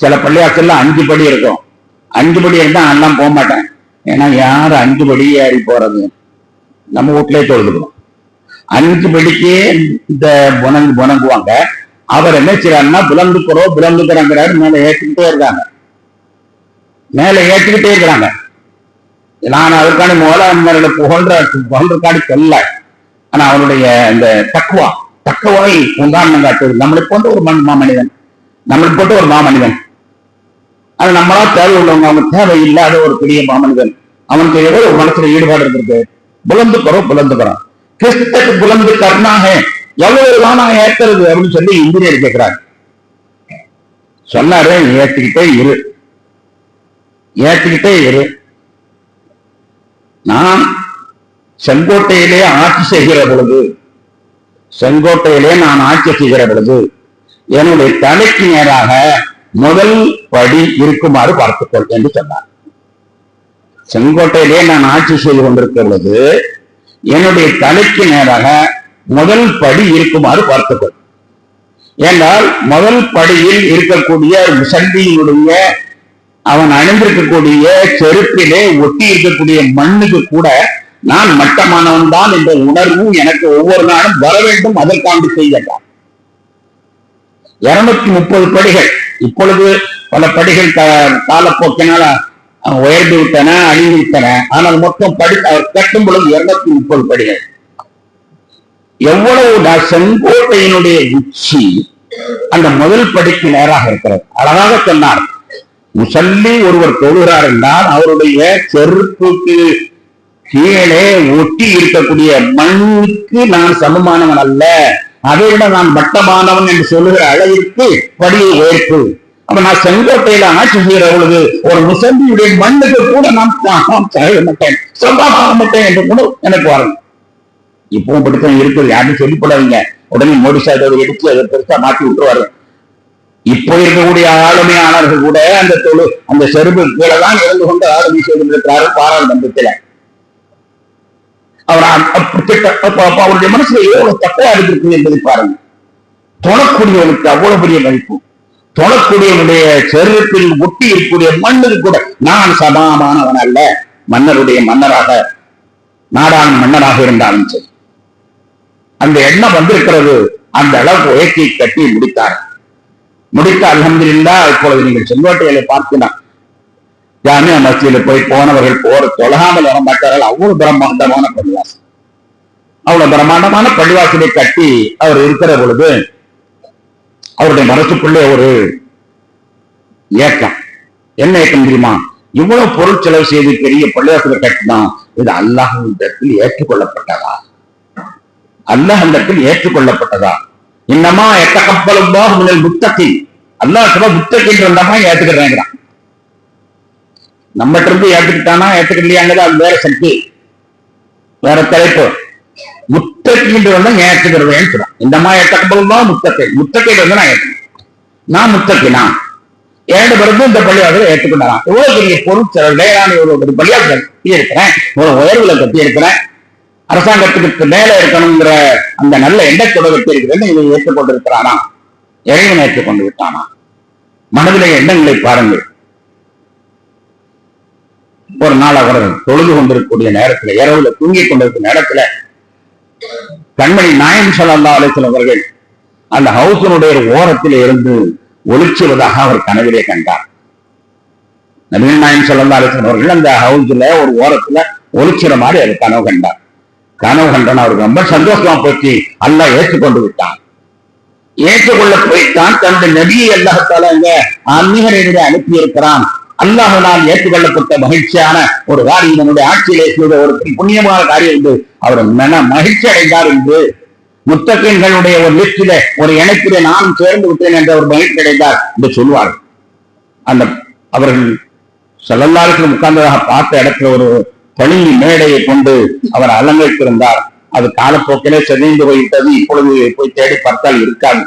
சில பள்ளியாசல்ல 5 படி இருக்கும். 5 படி இருந்தா எல்லாம் போக மாட்டேன். ஏன்னா யாரு 5 படி ஏறி போறது? நம்ம வீட்டிலே தொழுதுக்கிறோம். 5 படிக்கே இந்த புணங்குவாங்க. அவர் என்ன செய்யறாருன்னா புலந்துக்கிறோங்கிறாரு. மேல ஏற்றிக்கிட்டே இருக்காங்க, மேல ஏற்றிக்கிட்டே இருக்கிறாங்க. நான் அதற்கான முதலாளர்களை புகழ்றக்காடி சொல்ல. ஆனா அவருடைய இந்த தக்குவாவை உதாரணம் காட்டுவது. நம்மளை போன்ற ஒரு மாமனிதன், ஆனா நம்மளா தேவை உள்ளவங்க, அவங்க தேவை இல்லாத ஒரு பெரிய மாமனிதன். அவனுக்கு ஏதோ ஒரு மனசுல ஈடுபாடு இருக்கிறது. புலந்துக்கிறோம் கிறிஸ்துக்கு புலந்து கர்ணாக எவ்வளவு தானா ஏற்கிறது அப்படின்னு சொல்லி இன்ஜினியர் கேட்கிறாரு. சொன்னாரு, ஏற்றிக்கிட்டே இரு. நான் செங்கோட்டையிலே ஆட்சி செய்கிற பொழுது என்னுடைய தலைக்கு நேராக முதல் படி இருக்குமாறு பார்த்துக்கொள் என்று சொன்னார். செங்கோட்டையிலே நான் ஆட்சி செய்து கொண்டிருக்கிற பொழுது என்னுடைய தலைக்கு நேராக முதல் படி இருக்குமாறு பார்த்துக்கொள். ஏனால் முதல் படியில் இருக்கக்கூடிய முசல்லியினுடைய அவன் அணிந்திருக்கக்கூடிய செருப்பிலே ஒட்டி இருக்கக்கூடிய மண்ணுக்கு கூட நான் மட்டமானவன் தான் என்ற உணர்வு எனக்கு ஒவ்வொரு நாளும் வர வேண்டும். அதற்காண்டி செய்யலாம். 230 படிகள். இப்பொழுது பல படிகள் காலப்போக்கினால் உயர்ந்து விட்டன, அழிந்து விட்டன. ஆனால் மொத்தம் அவர் கட்டும் பொழுது 230 படிகள். எவ்வளவு செங்கோட்டையினுடைய உச்சி அந்த முதல் படிக்கு நேராக இருக்கிறது. அழகாக சொன்னார், முசல்லி ஒருவர் தொழுகிறார் என்றால் அவருடைய செருப்புக்கு கீழே ஒட்டி இருக்கக்கூடிய மண்ணுக்கு நான் சமமானவன் அல்ல, அதை விட நான் மட்டமானவன் என்று சொல்லுகிற அளவிற்கு படியை உயர்த்து. அப்ப நான் செங்கோட்டையில ஆட்சி செய்கிற பொழுது ஒரு முசந்தியுடைய மண்ணுக்கு கூட நான் சாக மாட்டேன், சொந்தமாக மாட்டேன் என்று கூட எனக்கு வரணும். இப்பவும் படித்தவங்க இருக்குது, யாரும் சொல்லிப்படாதீங்க. உடனே மோடி சார் அதை எடுத்து அதை பெருசா மாற்றி விட்டுருவாரு. இப்போ இருக்கக்கூடிய ஆளுமையாளர்கள் கூட அந்த செருப்பு கீழே தான் இருந்து கொண்டு ஆளுமை செய்திருக்கிறாரு பாராளுமன்றத்தில். அவருடைய மனசுல எவ்வளவு தப்பா இருக்கு என்பதை பாருங்க. தொழக்கூடியவனுக்கு அவ்வளவு பெரிய மதிப்பு. தொழக்கூடியவனுடைய செருப்பில் ஒட்டி இருக்கக்கூடிய மண்ணுக்கு கூட நான் சமானமானவன் அல்ல, மன்னருடைய மன்னராக நாடான் மன்னராக இருந்தாலும் சரி. அந்த எண்ணம் வந்திருக்கிறது. அந்த அளவுக்கு உயர்த்தி கட்டி முடித்தார். அல்ஹம்துலில்லாஹ். இப்பொழுது நீங்கள் செங்கோட்டையில பார்த்தினா ஜாமியா மஸ்ஜித்ல போய் போனவர்கள் தொழாமல் வர மாட்டார்கள். அவ்வளவு பிரம்மாண்டமான பள்ளிவாசல். அவ்வளவு பிரம்மாண்டமான பள்ளிவாசலை கட்டி அவர் இருக்கிற பொழுது அவருடைய மனசுக்குள்ளே ஒரு ஏக்கம். என்ன ஏக்கம் தெரியுமா? இவ்வளவு பொருள் செலவு செய்து பெரிய பள்ளிவாசலை கட்டினா இது அல்லாஹ்விடத்தில் ஏற்றுக்கொள்ளப்பட்டதா? அல்லாஹ்விடத்தில் ஏற்றுக்கொள்ளப்பட்டதா? இன்னமா எத்தகப்பலுல்லாஹு மினல் முத்தகீன். அல்லாஹ் சொல்ல முத்தகீன் வந்தமா ஏத்துக்கிறேங்கிறான். நம்மகிட்ட இருந்து ஏத்துக்கிட்டானா ஏத்துக்கலையாங்கிறது அது வேற சக்தி, வேற தலைப்பு. முத்தகீன் வந்தா ஏத்துக்கிறேன்னு சொல்றான். இந்தமா எத்தகப்பலுல்லாஹு முத்தகீன். முத்தகீன் வந்து நான் ஏற்றுக்கிறேன், நான் முத்தகீனா ஏழு பிறகு இந்த பள்ளிவாசலை ஏற்றுக்கொண்டாராம். எவ்வளவு பெரிய பொருள் செலவு. நான் இவ்வளவு பெரிய பள்ளிவாசல் கட்டி இருக்கிறேன், இவ்வளவு உயர்வுல கட்டி இருக்கிறேன், அரசாங்கத்துக்கு மேல இருக்கணுங்கிற அந்த நல்ல எண்ணத்தோட வெற்றி இருக்கிறது. இதை ஏற்றுக்கொண்டிருக்கிறானா? இறைவன் ஏற்றுக்கொண்டு விட்டானா? மனதிலே எண்ணங்களை பாருங்கள். ஒரு நாள் அவர் தொழுது கொண்டிருக்கக்கூடிய நேரத்துல, இரவுல தூங்கிக் கொண்டிருக்கும் நேரத்துல கண்மணி நாயகம் ஸல்லல்லாஹு அலைஹி வஸல்லம் அவர்கள் அந்த ஹவுஸினுடைய ஓரத்தில் இருந்து ஒளிச்சுவதாக அவர் கனவிலே கண்டார். நபிகள் நாயகம் ஸல்லல்லாஹு அலைஹி வஸல்லம் அவர்கள் அந்த ஹவுஸ்ல ஒரு ஓரத்துல ஒளிச்சுற மாதிரி அவர் கனவு கண்டார். கனவு கண்டான். அவருக்கு ரொம்ப சந்தோஷமா போச்சு. அல்லாஹ் ஏற்றுக்கொண்டு விட்டான். ஏற்றுக்கொள்ள போய்த்தான் தன்னுடைய நபியை அல்லாஹ்தாலா இங்க ஆன்மீக ரீதியிலே அனுப்பி இருக்கிறான். அல்லாஹ்வால் ஏற்றுக்கொள்ளப்பட்ட மகிழ்ச்சியான ஒரு காரியம், நம்முடைய ஆட்சியிலே செய்த ஒரு புண்ணியமான காரியம் என்று அவர் மகிழ்ச்சி அடைந்தார் என்று முத்தகீன்களுடைய ஒரு லிஸ்டிலே ஒரு இணைப்பிலே நானும் சேர்ந்து விட்டேன் என்று அவர் மகிழ்ச்சி அடைந்தார் என்று சொல்வார். அந்த அவர்கள் ஸல்லல்லாஹு அலைஹி வஸல்லம் உட்கார்ந்ததாக பார்த்த இடத்துல ஒரு பள்ளி மேடையை கொண்டு அவர் அலங்கரித்திருந்தார். அது காலப்போக்கிலே சிதைந்து போய்விட்டது. இப்பொழுது போய் தேடி பார்த்தால் இருக்காது.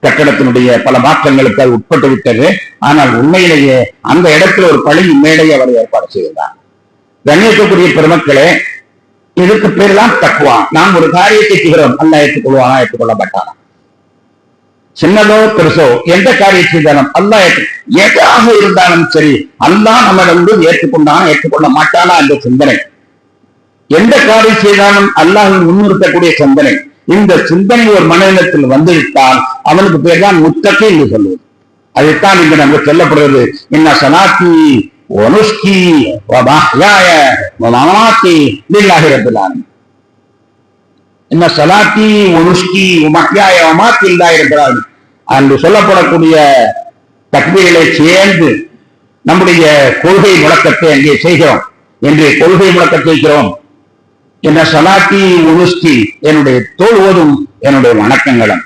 கட்டடத்தினுடைய பல மாற்றங்களுக்கு அது உட்பட்டு விட்டது. ஆனால் உண்மையிலேயே அந்த இடத்துல ஒரு பள்ளி மேடையை அவர் ஏற்பாடு செய்தார். கண்ணியத்துக்குரிய பெருமக்களே, இதுக்கு பேர் தான் தக்வா. நாம் ஒரு காரியத்தை செய்கிறோம், அல்லாஹ் ஏற்றுக்கொள்வானா ஏற்றுக்கொள்ள மாட்டானா? சின்னதோ பெருசோ எந்த காரியம் செய்தாலும் அல்லாஹ் எதாக இருந்தாலும் சரி, அல்லாஹ் நம்மிடம் ஏற்றுக்கொண்டானா ஏற்றுக்கொள்ள மாட்டானா என்ற சிந்தனை. எந்த காரியம் செய்தாலும் அல்லாஹ்வை முன்னிறுத்தக்கூடிய சிந்தனை. இந்த சிந்தனை ஒரு மனிதனத்தில் வந்துவிட்டால் அவனுக்கு பேர் தான் முத்தகி என்று சொல்லுவது. அதைத்தான் இங்கு நமக்கு சொல்லப்படுகிறது. இன்ன ஸலாத்தி வ நுஸ்கி வ மஹ்யாய வ மமாத்தி லில்லாஹி ரப்பில் ஆலமீன். இன்ன ஸலாத்தி வ நுஸ்கி வ மஹ்யாய வ மமாத்தி லில்லாஹி ரப்பில் ஆலமீன் என்று சொல்லப்படக்கூடிய தக்பீரை சேர்ந்து நம்முடைய கொள்கை முழக்கத்தை அங்கே செய்கிறோம். என்று கொள்கை முழக்கத்தை செய்கிறோம். என்ன ஸலாத்தி வ நுஸ்கி, என்னுடைய தொழுவதும் என்னுடைய வணக்கங்களும்,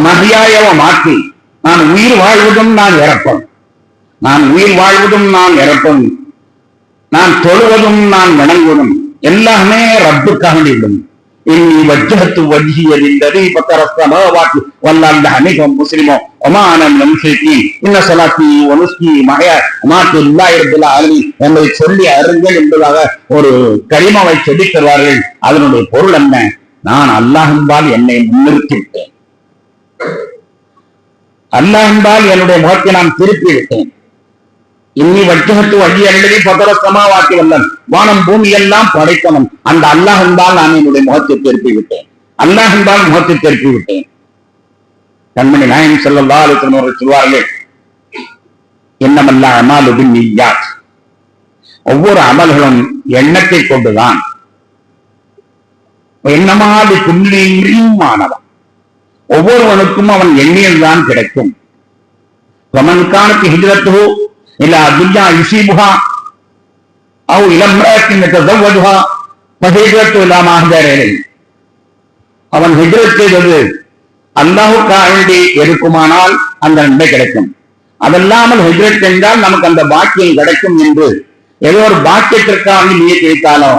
மஹ்யாய வ மமாத்தி, நான் உயிர் வாழ்வதும் நான் இறப்பேன், நான் உயிர் வாழ்வதும் நான் இறப்பேன், நான் தொழுவதும் நான் வணங்குவதும் எல்லாமே ரப்புக்காக வேண்டும். இன்னி வஜ்ஜஹத்து வஜ்ஹிய லில்லதீ ஃபத்தர ஸமாவாத்தி வல் அர்த ஹனீஃபன் முஸ்லிமா வமா அன மினல் முஷ்ரிகீன் இன்ன ஸலாத்தி வ நுஸ்கி மஹ்யா மமாத்தி லில்லாஹி ரப்பில் ஆலமீன் என்பதை சொல்லி அருங்கள் என்பதாக ஒரு கலிமாவை சொல்லித் தருவார்கள். அதனுடைய பொருள் என்ன? நான் அல்லாஹ்வின்பால் என்னை முன்னிறுத்தி விட்டேன், அல்லாஹ்வின்பால் என்னுடைய முகத்தை நான் திருப்பி விட்டேன். இன்னி வஜ்ஜஹத்து வஜ்ஹிய லில்லதீ ஃபத்தர ஸமாவாத்தி வல் அர்த, வானம் பூமி எல்லாம் படைத்தவன் அந்த அல்லாஹ்வின்பால் நான் என்னுடைய முகத்தை திருப்பி விட்டேன், அல்லாஹ்வின்பால் முகத்தை திருப்பி விட்டேன். கண்மணி நாயகம் ஸல்லல்லாஹு அலைஹி வஸல்லம் அவர்கள் சொல்வார்கள், இன்னமல் அமாலு பின்னிய்யாத், ஒவ்வொரு அமல்களும் எண்ணத்தை கொண்டுதான். இன்னமா லிகுல்லி இம்ரிஇன் மா நவா, ஒவ்வொருவனுக்கும் அவன் எண்ணியதுதான் கிடைக்கும். ஃபமன் கானத் ஹிஜ்ரத்துஹு இலா துன்யா யுஸீபுஹா அவ் இலா இம்ரஅத்தின் யதஸவ்வஜுஹா ஃபஹிஜ்ரத்துஹு இலா மா ஹாஜர இலைஹி, அவன் ஹிஜ்ரத் செய்தது அல்லாஹுக்காக வேண்டி இருக்குமானால் அந்த நன்மை கிடைக்கும். அதல்லாமல் ஹிஜ்ரத் என்றால் நமக்கு அந்த பாக்கியம் கிடைக்கும் என்று ஏதோ ஒரு பாக்கியத்திற்காக நீயத் வைத்தாலோ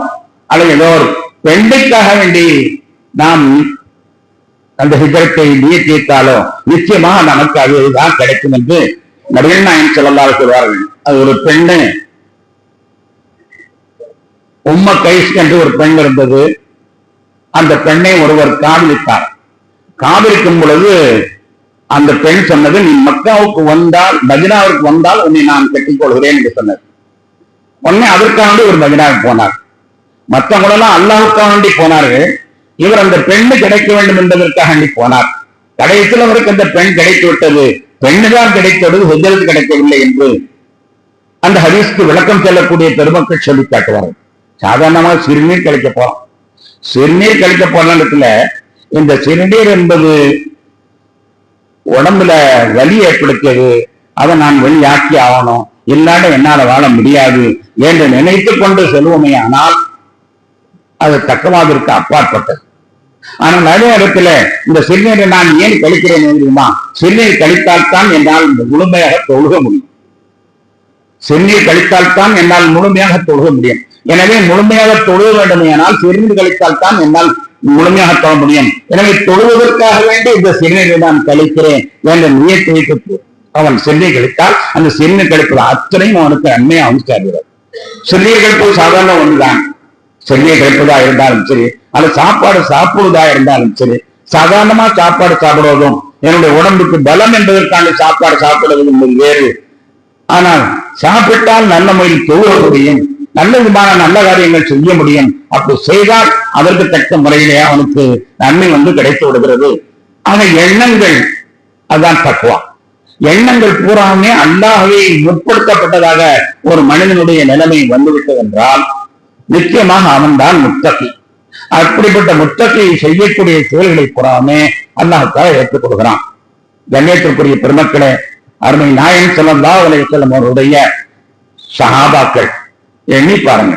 அல்லது ஏதோ ஒரு பெண்ணுக்காக வேண்டி நாம் அந்த ஹிஜ்ரத்தை நீயத் வைத்தாலோ நிச்சயமாக நமக்கு அதுதான் கிடைக்கும் என்று நபிகள் நாயகம் ஸல்லல்லாஹு அலைஹி சொல்வார்கள். அது ஒரு பெண்ணு உம்ம கைஸ் என்று ஒரு பெண் இருந்தது. அந்த பெண்ணை ஒருவர் காதலித்தார். காதலிக்கும் பொழுது அந்த பெண் சொன்னது, நீ மக்காவுக்கு வந்தால் மதீனாவுக்கு வந்தால் உன்னை நான் கட்டிக் கொள்கிறேன் என்று சொன்னது. உடனே அதற்காக ஒரு மதீனாவுக்கு போனார். மற்றவங்களெல்லாம் அல்லாஹுக்காக வேண்டி போனார்கள். இவர் அந்த பெண்ணு கிடைக்க வேண்டும் என்பதற்காக வேண்டி போனார். கடைசியில் அவருக்கு அந்த பெண் கிடைத்து விட்டது. பெண்ணுதான் கிடைத்தது, ஹிஜ்ரத் கிடைக்கவில்லை என்று அந்த ஹதீஸ்க்கு விளக்கம் செல்லக்கூடிய பெருமக்கள் சொல்லி காட்டுவார்கள். சாதாரணமாக சிறுநீர் கழிக்க போறோம். சிறுநீர் கழிக்க போன இடத்துல இந்த சிறுநீர் என்பது உடம்புல வலி ஏற்படுத்தியது. அதை நான் வெளியாக்கி ஆகணும், இல்லாத என்னால வாழ முடியாது என்று நினைத்துக் கொண்டு செல்வோமே ஆனால் அது தக்கவாதிற்கு அப்பாற்பட்டது. ஆனால் அதே இடத்துல இந்த சிறுநீரை நான் ஏன் கழிக்கிறேன் தெரியுமா? சிறுநீர் கழித்தால்தான் என்னால் முழுமையாக தொழுக முடியும். சிறுநீர் கழித்தால்தான் என்னால் முழுமையாக தொழுக முடியும். எனவே முழுமையாக தொழுக வேண்டும் ஆனால் சிறுநீர் கழித்தால்தான் என்னால் முழுமையாக தொழ முடியும். எனவே தொழுவதற்காக வேண்டி இந்த சிறுநீரை நான் கழிக்கிறேன் என்ற நியத்தை வைத்து அவன் சிறுநீர் கழித்தால் அந்த சிறுநீர் கழிப்பது அத்தனையும் அவனுக்கு நன்மையை அமைச்சார்கள். சிறுநீர் கழிப்பது சாதாரண ஒன்றுதான். சிறுநீர் கழிப்பதா இருந்தாலும் சரி, அல்லது சாப்பாடு சாப்பிடுவதா இருந்தாலும் சரி, சாதாரணமா சாப்பாடு சாப்பிடுவதும் என்னுடைய உடம்புக்கு பலம் என்பதற்கான சாப்பாடு சாப்பிடுவது என்பது வேறு. ஆனால் சாப்பிட்டால் நல்ல முறையில் தொழுக முடியும், நல்ல விதமான நல்ல காரியங்கள் செய்ய முடியும். அப்படி செய்தால் அதற்கு தக்க முறையிலே அவனுக்கு நன்மை கிடைத்து விடுகிறது. ஆக எண்ணங்கள் அதுதான் தக்குவா. எண்ணங்கள் பூராமே அல்லாஹ்வே முற்படுத்தப்பட்டதாக ஒரு மனிதனுடைய நிலைமை வந்துவிட்டது என்றால் நிச்சயமாக அவன்தான் முத்தகி. அப்படிப்பட்ட முத்தகையை செய்யக்கூடிய செயல்களை பூராமே அல்லாஹ்வுக்காக ஏற்றுக் கொடுக்கிறான். கண்ணியத்திற்குரிய பெருமக்களே, அருமை நாயகம் ஸல்லல்லாஹு அலைஹி வஸல்லம் அவருடைய சஹாபாக்கள் எண்ணி பாருங்க,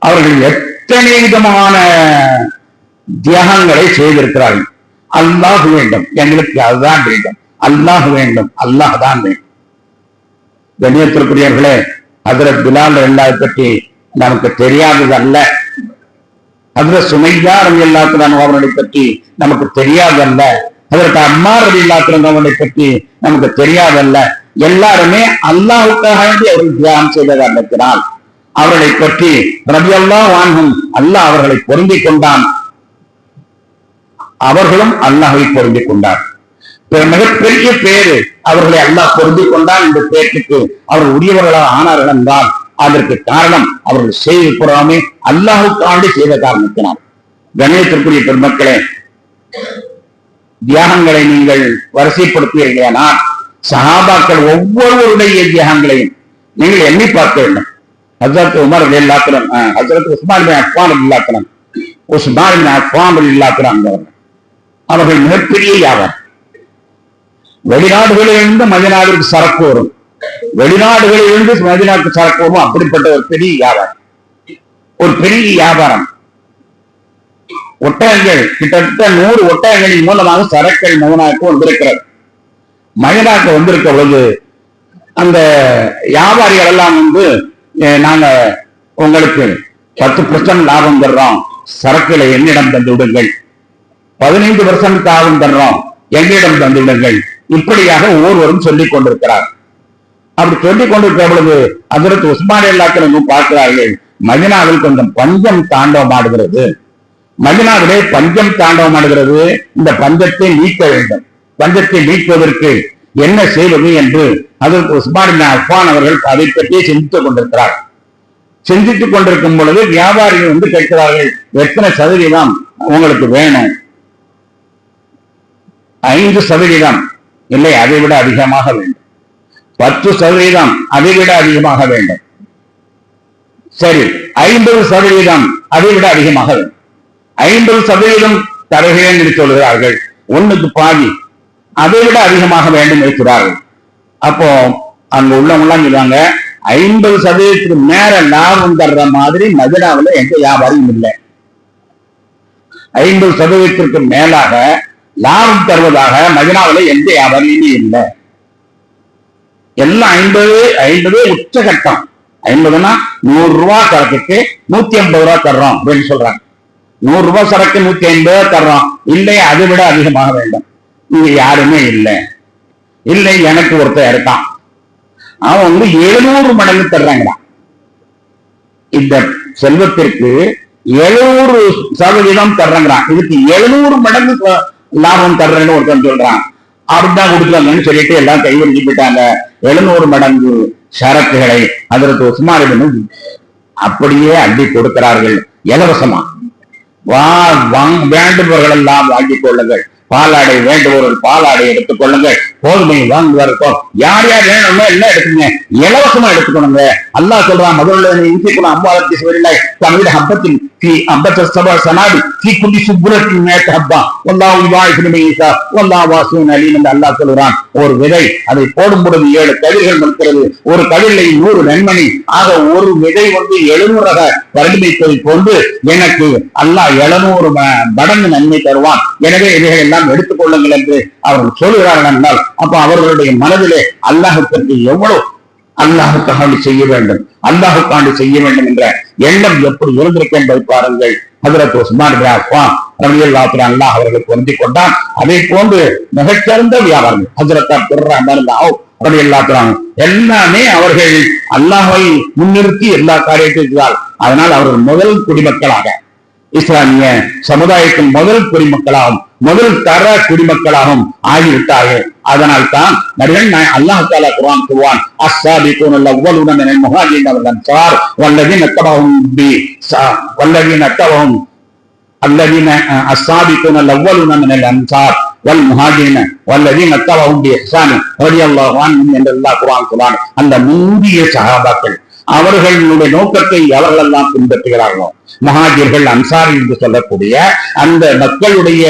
அவர்கள் எத்தனை விதமான தியாகங்களை செய்திருக்கிறார்கள். அல்லாஹ் வேண்டும், எங்களுக்கு அதுதான் வேண்டும், அல்லாஹ் வேண்டும், அல்லாஹ் தான் வேண்டும். கண்ணியத்திற்குரியவர்களே, ஹஜ்ரத் பிலால் ரலியல்லாஹு பற்றி நமக்கு தெரியாதது அல்ல. ஹஜ்ரத் சுமையா ரலியல்லாஹு அன்ஹு அவர்களை பற்றி நமக்கு தெரியாதல்ல. ஹஜ்ரத் அம்மார் ரலியல்லாஹு அன்ஹு அவர்களை பற்றி நமக்கு தெரியாதல்ல. எல்லாருமே அல்லாஹ்வுக்காக வேண்டி அவர்கள் தியாகம் செய்த காரணத்தினால் அவர்களை பற்றி ரலியல்லாஹு அன்ஹும் அல்லாஹ் அவர்களை பொருந்திக் கொண்டான், அவர்களும் அல்லாஹ்வை பொருந்திக் கொண்டார். மிகப்பெரிய பேரு அவர்களை அல்லாஹ் பொருந்திக் கொண்டான். இந்த பேச்சுக்கு அவர்கள் உரியவர்களாக ஆனார்கள் என்றால் அதற்கு காரணம் அவர்கள் செய்தி புறாமே அல்லாஹ்வுக்காண்டி செய்த காரணத்தினால். கணேசத்திற்குரிய பெருமக்களே, தியாகங்களை நீங்கள் வரிசைப்படுத்துவீர்களானால் சஹாபாக்கள் ஒவ்வொருவருடைய தியாகங்களையும் நீங்கள் எண்ணி பார்க்க வேண்டும். ஹஜ்ரத் உமர் ரலியல்லாஹு அன்ஹு, ஹஜ்ரத் உஸ்மான் பின் அஃபான் ரலியல்லாஹு அன்ஹு, உஸ்மான் பின் அஃபான் ரலியல்லாஹு அன்ஹு அவர்கள் மிகப்பெரிய வியாபாரம். வெளிநாடுகளிலிருந்து மதீனாவிற்கு சரக்கு வரும், வெளிநாடுகளிலிருந்து மதீனாவுக்கு சரக்கு வரும். அப்படிப்பட்ட ஒரு பெரிய வியாபாரம், ஒரு பெரிய வியாபாரம். ஒட்டகங்கள் கிட்டத்தட்ட 100 ஒட்டகங்களின் மூலமாக சரக்கள் மதீனாவுக்கு வந்திருக்கிறது. மதீனாவுக்கு வந்திருக்க பொழுது அந்த வியாபாரிகள் எல்லாம் நாங்க உங்களுக்கு 10% லாபம் தர்றோம், சரக்குகளை என்னிடம் தந்து விடுங்கள், 15% லாபம் தர்றோம், எங்களிடம் தந்து விடுங்கள், இப்படியாக ஒவ்வொருவரும் சொல்லிக் கொண்டிருக்கிறார். அப்படி சொல்லிக் கொண்டிருக்கிற பொழுது ஹஜ்ரத் உஸ்மான் ரலியல்லாஹு அன்ஹு பார்க்கிறார்கள், மதீனாவில் கொஞ்சம் பஞ்சம் தாண்டவமாடுகிறது, மதீனாவிலே பஞ்சம் தாண்டவமாடுகிறது, இந்த பஞ்சத்தை நீக்க வேண்டும், பஞ்சத்தை நீக்குவதற்கு என்ன செய்வது என்று ஹஜ்ரத் உஸ்மான் பின் அஃபான் அவர்கள் அதை பற்றி சிந்தித்துக் கொண்டிருக்கிறார். சிந்தித்துக் கொண்டிருக்கும் பொழுது வியாபாரிகள் கேட்கிறார்கள், எத்தனை சதவீதம் உங்களுக்கு வேணும்? 5% இல்லை, அதை விட அதிகமாக வேண்டும். 10% அதை விட அதிகமாக வேண்டும். சரி, 50% அதை விட அதிகமாக வேண்டும். 50% தருகிறேன் என்று சொல்கிறார்கள். 1க்கு பாதி, அதை விட அதிகமாக வேண்டும் இருக்கிறார்கள். அப்போ அங்க உள்ளவங்கலாம் சொல்லுவாங்க, 50% மேல லாபம் தர்ற மாதிரி மதீனாவில் எந்த வியாபாரியும் இல்லை. 50% மேலாக லாபம் தருவதாக மதினாவில் எந்த வியாபாரியுமே இல்லை. எல்லாம் 50 உச்சகட்டம். 50னா 100 ரூபாய் சரக்குக்கு 150 ரூபாய் தர்றோம் அப்படின்னு சொல்றாங்க. 100 ரூபாய் சரக்கு 150 தர்றோம், இல்லை அதை விட அதிகமாக வேண்டும். இங்க யாருமே இல்லை. இல்லை, எனக்கு ஒருத்தர் இருக்கான், அவன் 700 மடங்கு தர்றாங்கடா. இந்த செல்வத்திற்கு 700% தர்றாங்கிறான். இதுக்கு 700 மடங்கு லாபம் தர்றேன்னு ஒருத்தன் சொல்றான். அப்படிதான் கொடுக்கலாங்கன்னு சொல்லிட்டு எல்லாம் கைவரிச்சு போயிட்டாங்க. 700 மடங்கு சரக்குகளை அதற்கு உஸ்மான் இப்னு அப்படியே அள்ளி கொடுக்கிறார்கள் இலவசமா. வேண்டுபவர்கள் எல்லாம் வாங்கிக் கொள்ளுங்கள், பாலாடை வேண்டுபவர்கள் பாலாடை எடுத்துக் கொள்ளுங்கள், கோதுமை வாங்குவாருக்கும் யார் யார் வேணுமோ எல்லாம் எடுத்துங்க, இலவசமா எடுத்துக்கணுங்க. அல்லாஹ் சொல்றான், முதல்ல அம்பாலத்தி சொல்லலை தமிழ் ஹப்பத்தின் சனாடி குடி சுப்புரத்தின் ஹப்பா அல்லாஹ் சொல்றான். ஒரு விதை அதை போடும் பொழுது 7 கதிர்கள் இருக்கிறது. ஒரு கதிரில் 100 நன்மணி ஆக ஒரு விதை 700 வருடமைப்பதை கொண்டு எனக்கு அல்லாஹ் 700 மடங்கு நன்மை தருவான். எனவே இவைகள் எல்லாம் எடுத்துக் கொள்ளுங்கள் என்று அவர்கள் சொல்கிறார்கள் என்றால், அப்ப அவர்களுடைய மனதிலே அல்லாஹுக்கு எவ்வளவு அல்லாஹுக்காண்டி செய்ய வேண்டும், அல்லாஹுக்காண்டி செய்ய வேண்டும் என்ற எண்ணம் எப்படி இருந்திருக்கு என்பதை பாருங்கள். ஹஜ்ரத் உஸ்மான் இப்னு அஃபான் ரலியல்லாஹு அன்ஹு அவர்கள் பொருந்திக் கொண்டான். அதை போன்று மிகச்சிறந்த வியாபாரம் ஹஜ்ரத் அப்துர் ரஹ்மான் ரலியல்லாஹு அன்ஹு எல்லாமே அவர்கள் அல்லாஹை முன்னிறுத்தி எல்லா காரியத்தையும். அதனால் அவர்கள் முதல் குடிமக்களாக இஸ்லாமிய சமுதாயத்தின் முதல் குடிமக்களாகவும் முதல் தர குடிமக்களாகவும் ஆகிவிட்டார்கள். அதனால் தான் அல்லாஹ் தஆலா குர்ஆன் சொல்வான், அஸ்ஸாபிகூன அவ்வலூன மினல் முஹாஜிரின் வல் அன்சார் வல்லதீன தபஅஹும் அஸ்ஸாபிகூன அவ்வலூன மினல் அன்சார் வல் முஹாஜிரின் வல்லதீன தபஅஹும் பிஇஹ்சான் ரலியல்லாஹு அன்ஹும் என்று அல்லாஹ் குர்ஆன் சொல்வான். அந்த முந்திய சஹாபாக்கள் அவர்களுடைய நோக்கத்தை எவர்களெல்லாம் பின்பற்றுகிறார்களோ, மஹாஜிர்கள் அன்சாரி என்று சொல்லக்கூடிய அந்த மக்களுடைய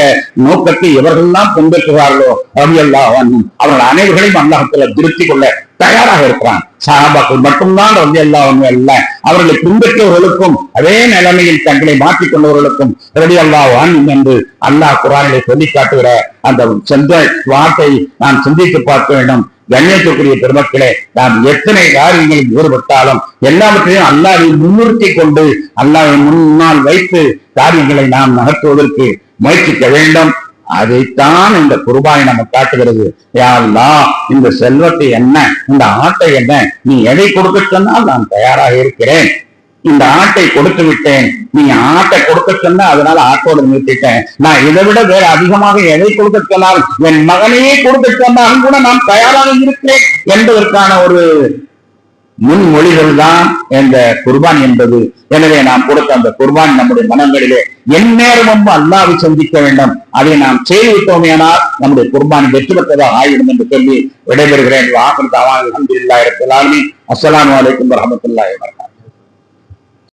நோக்கத்தை எவர்களெல்லாம் பின்பற்றுகிறார்களோ ரலியல்லாஹு அன்ஹும் அவர்கள் அனைவர்களையும் அல்லாஹ்வுல திருப்தி கொள்ள தயாராக இருக்கிறான். சஹாபாக்கள் மட்டும்தான் ரலியல்லாஹு அன்ஹு அல்ல, அவர்களை பின்பற்றியவர்களுக்கும் அதே நிலைமையில் தங்களை மாற்றிக் கொண்டவர்களுக்கும் ரலியல்லாஹு அன்ஹு என்று அல்லாஹ் குர்ஆனிலே சொல்லி காட்டுகிற அந்த சென்ற வார்த்தை நாம் சிந்தித்து பார்க்க வேண்டும். கண்ணியத்துக்குரிய பெருமக்களே, நாம் எத்தனை காரியங்களில் ஈடுபட்டாலும் எல்லாவற்றையும் அல்லாஹ்வை முன்னிறுத்தி கொண்டு அல்லாஹ்வை முன்னால் வைத்து காரியங்களை நாம் நகர்த்துவதற்கு முயற்சிக்க வேண்டும். அதைத்தான் இந்த குர்பானை நம்ம காட்டுகிறது. யா அல்லாஹ், இந்த செல்வத்தை என்ன, இந்த ஆட்டை என்ன, நீ எதை கொடுக்க சொன்னால் நான் தயாராக இருக்கிறேன். இந்த ஆட்டை கொடுத்து விட்டேன், நீ ஆட்டை கொடுக்க சொன்ன, அதனால ஆட்டோடு நிறுத்திட்டேன். நான் இதை விட வேற அதிகமாக எதை கொடுக்க சொன்னாலும் என் மகனையே கொடுக்க சொன்னாலும் கூட நான் தயாராக இருக்கிறேன் என்பதற்கான ஒரு முன்மொழிகள் தான் இந்த குர்பான் என்பது. எனவே நாம் கொடுத்த அந்த குர்பான் நம்முடைய மனங்களிலே எந்நேரமும் அல்லாஹ்வை சந்திக்க வேண்டும். அதை நாம் செய்துவிட்டோமேனால் நம்முடைய குர்பான் வெற்றி பெற்றதாக ஆகிவிடும் என்று சொல்லி விடைபெறுகிறேன். அஸ்ஸலாமு அலைக்கும் வரஹ்மத்துல்லாஹி வபரகாத்துஹு.